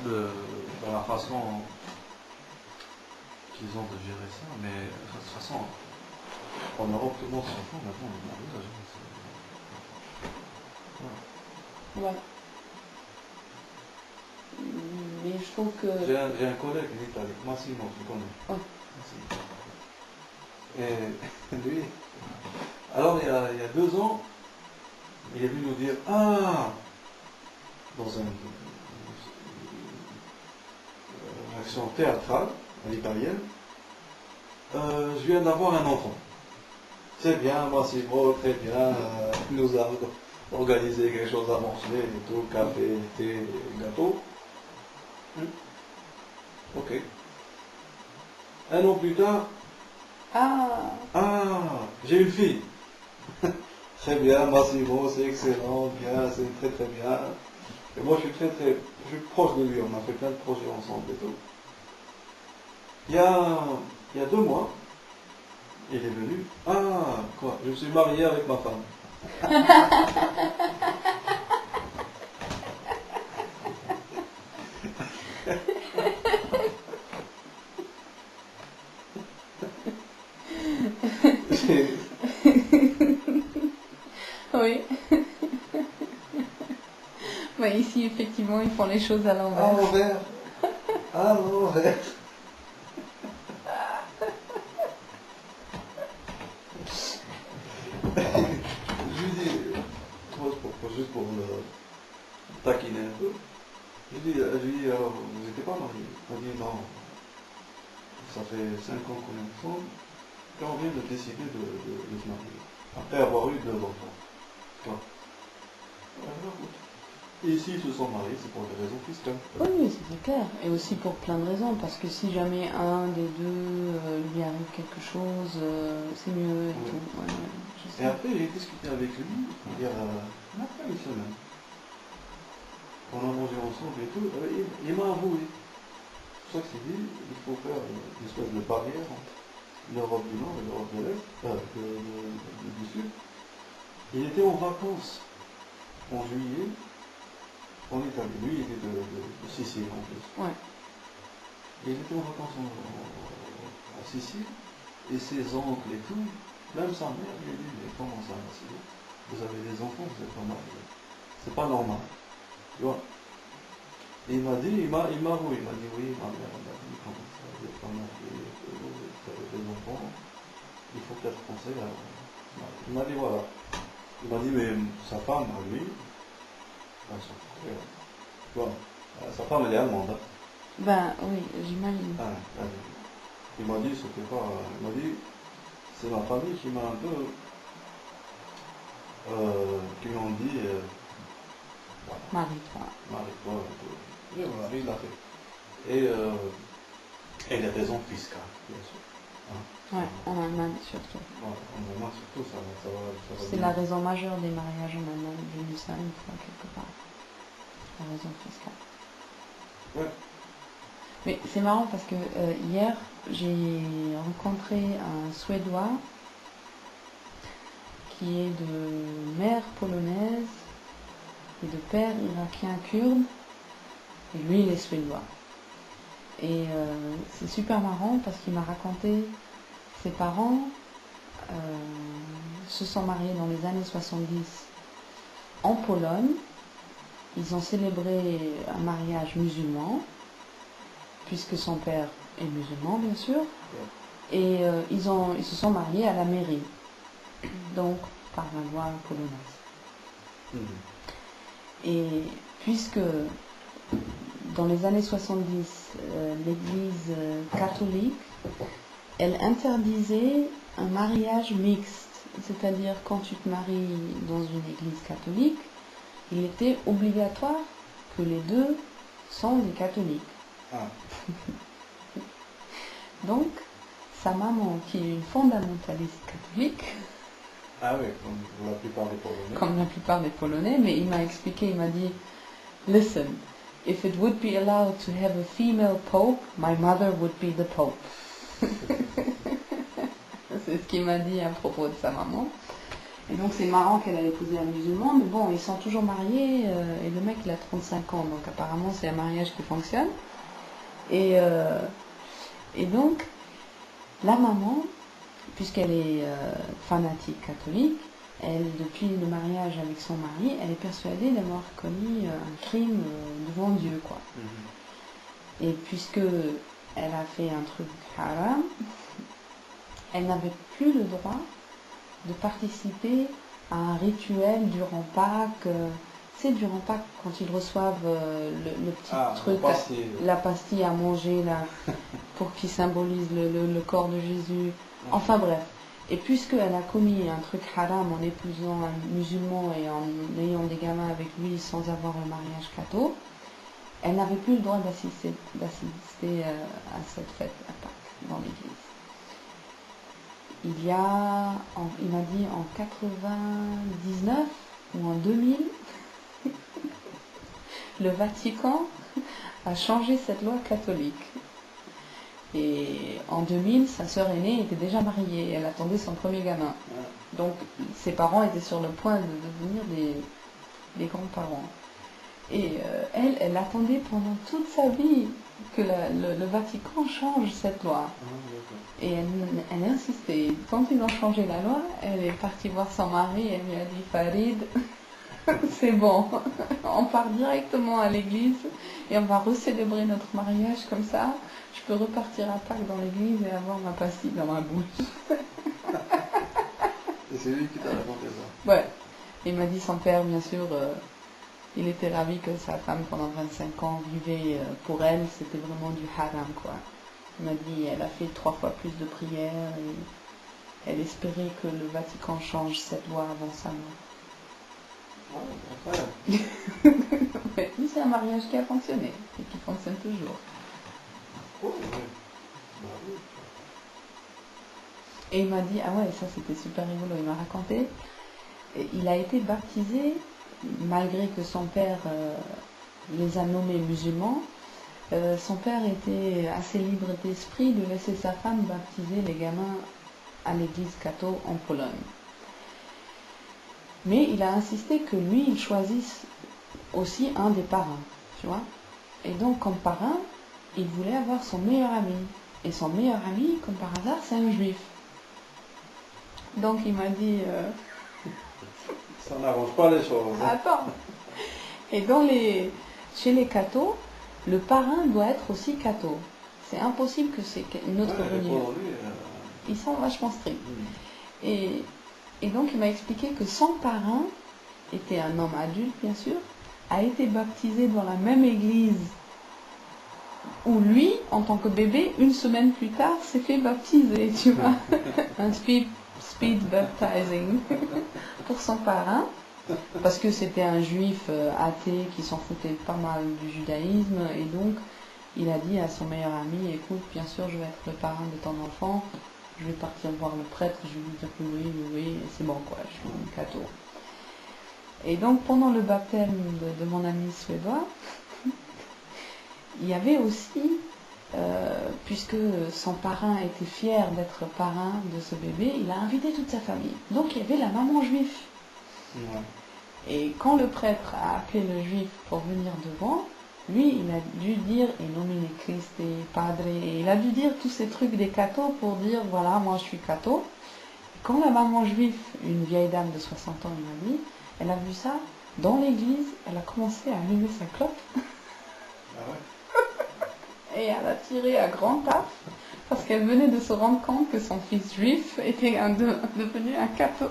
dans la façon qu'ils ont de gérer ça, mais de toute façon, en Europe, tout le monde s'en fout maintenant, on est mariage. Voilà. Mais je trouve que... J'ai un collègue en Italie, Massimo, tu le connais. Ouais. Et lui, alors il y a 2 ans, il est venu nous dire, dans une action théâtrale, à l'italienne, je viens d'avoir un enfant. C'est bien, Massimo, très bien, il nous a organisé quelque chose à manger, et tout, café, thé, gâteau. Ok. 1 an plus tard, j'ai une fille. Très bien, Massimo, c'est excellent, bien, c'est très très bien. Et moi je suis proche de lui, on a fait plein de projets ensemble et tout. Il y a 2 mois, il est venu. Quoi, je me suis marié avec ma femme. Oui. Bah, ici, effectivement, ils font les choses à l'envers. À l'envers. Je lui dis, juste pour le taquiner un peu, je lui dis, alors, vous n'étiez pas mariés? Il m'a dit, non, ça fait 5 ans qu'on est ensemble, et on vient de décider de se marier, après avoir eu 2 enfants. Toi. Et ici, ils se sont mariés, c'est pour des raisons fiscales. Oui, c'est clair. Et aussi pour plein de raisons, parce que si jamais un des deux lui arrive quelque chose, c'est mieux et tout. Ouais, je sais. Et après, j'ai discuté avec lui, il y a après une semaine. On a mangé ensemble et tout. Il m'a avoué. C'est pour ça que c'est dit, il faut faire une espèce de barrière entre l'Europe du Nord et l'Europe de l'Est, du Sud. Il était en vacances en juillet en Italie. Lui, il était de Sicile en plus. Ouais. Il était en vacances en Sicile, et ses oncles et tout, même sa mère lui a dit, mais comment ça, vous avez des enfants, vous êtes pas mariés. C'est pas normal. Tu vois. Et il m'a dit, il m'a avoué, il m'a dit, oui, ma mère m'a dit, comment ça, vous êtes pas mariés, vous avez des enfants, il faut peut-être penser à... Il m'a dit, voilà. Il m'a dit, mais sa femme, lui, voilà. Sa femme, elle est allemande. Hein. Ben oui, j'imagine. Il m'a dit, c'était pas... Il m'a dit, c'est ma famille qui m'a un peu... qui m'ont dit... voilà. Marie-toi. Marie-toi, un peu. Et voilà, il l'a fait. Et les raisons fiscales, bien sûr. Hein. Ouais, en Allemagne surtout. Ouais, en Allemagne surtout, ça va C'est bien. la raison majeure des mariages en Allemagne. J'ai lu ça une fois quelque part. La raison fiscale. Ouais. Mais c'est marrant parce que hier, j'ai rencontré un Suédois qui est de mère polonaise et de père irakien kurde. Et lui, il est suédois. Et c'est super marrant parce qu'il m'a raconté ses parents se sont mariés dans les années 70 en Pologne. Ils ont célébré un mariage musulman, puisque son père est musulman, bien sûr. Et ils se sont mariés à la mairie, donc par la loi polonaise. Et puisque dans les années 70, l'église catholique, elle interdisait un mariage mixte, c'est-à-dire quand tu te maries dans une église catholique, il était obligatoire que les deux sont des catholiques. Donc, sa maman, qui est une fondamentaliste catholique, comme la plupart des Polonais, mais il m'a expliqué, il m'a dit, listen, if it would be allowed to have a female pope, my mother would be the pope. C'est ce qu'il m'a dit à propos de sa maman. Et donc c'est marrant qu'elle a épousé un musulman, mais bon, ils sont toujours mariés, et le mec il a 35 ans, donc apparemment c'est un mariage qui fonctionne. Et donc, la maman, puisqu'elle est fanatique catholique, elle, depuis le mariage avec son mari, elle est persuadée d'avoir commis un crime devant Dieu, quoi. Et puisque elle a fait un truc haram, elle n'avait plus le droit de participer à un rituel durant Pâques. C'est durant Pâques, quand ils reçoivent le petit truc, la pastille à manger, là, pour qui symbolise le corps de Jésus. Enfin bref. Et puisqu'elle a commis un truc haram en épousant un musulman et en ayant des gamins avec lui sans avoir un mariage catho, elle n'avait plus le droit d'assister à cette fête à Pâques dans l'église. Il m'a dit en 99 ou en 2000, le Vatican a changé cette loi catholique. Et en 2000, sa sœur aînée était déjà mariée, elle attendait son premier gamin. Donc ses parents étaient sur le point de devenir des grands-parents. Et elle attendait pendant toute sa vie que le Vatican change cette loi. Et elle insistait. Quand ils ont changé la loi, elle est partie voir son mari et elle lui a dit « Farid, c'est bon, on part directement à l'église et on va recélébrer notre mariage comme ça. Je peux repartir à Pâques dans l'église et avoir ma pastille dans ma bouche. » Et c'est lui qui t'a raconté ça? Ouais. Il m'a dit son père, bien sûr, il était ravi que sa femme pendant 25 ans vivait pour elle, c'était vraiment du haram, quoi. Il m'a dit, elle a fait 3 fois plus de prières et elle espérait que le Vatican change cette loi avant sa mort. Ouais, mais c'est un mariage qui a fonctionné et qui fonctionne toujours. Et il m'a dit, ah ouais, ça c'était super rigolo, il m'a raconté, et il a été baptisé, malgré que son père les a nommés musulmans, son père était assez libre d'esprit de laisser sa femme baptiser les gamins à l'église catho en Pologne. Mais il a insisté que lui, il choisisse aussi un des parrains, tu vois. Et donc, comme parrain, il voulait avoir son meilleur ami. Et son meilleur ami, comme par hasard, c'est un juif. Donc, il m'a dit... Ça n'arrange pas les choses. Hein. Attends. Et chez les cathos, le parrain doit être aussi catho. C'est impossible que c'est une autre religion. Ils sont vachement stricts. Et donc, il m'a expliqué que son parrain était un homme adulte, bien sûr, a été baptisé dans la même église où lui, en tant que bébé, une semaine plus tard, s'est fait baptiser, tu vois. Un speed baptizing pour son parrain, parce que c'était un juif athée qui s'en foutait pas mal du judaïsme, et donc il a dit à son meilleur ami, écoute, bien sûr, je vais être le parrain de ton enfant, je vais partir voir le prêtre, je vais lui dire que oui, et c'est bon quoi, je suis une catho. Et donc pendant le baptême de mon ami suédois, il y avait aussi, puisque son parrain était fier d'être parrain de ce bébé, il a invité toute sa famille. Donc il y avait la maman juive. Ouais. Et quand le prêtre a appelé le juif pour venir devant, lui, il a dû dire « In nomine Christi, Padre », et il a dû dire tous ces trucs des cathos pour dire « Voilà, moi je suis catho ». Quand la maman juive, une vieille dame de 60 ans, il m'a dit, elle a vu ça dans l'église, elle a commencé à allumer sa clope. Ah ouais. Et elle a tiré à grand taf parce qu'elle venait de se rendre compte que son fils juif était devenu un catho.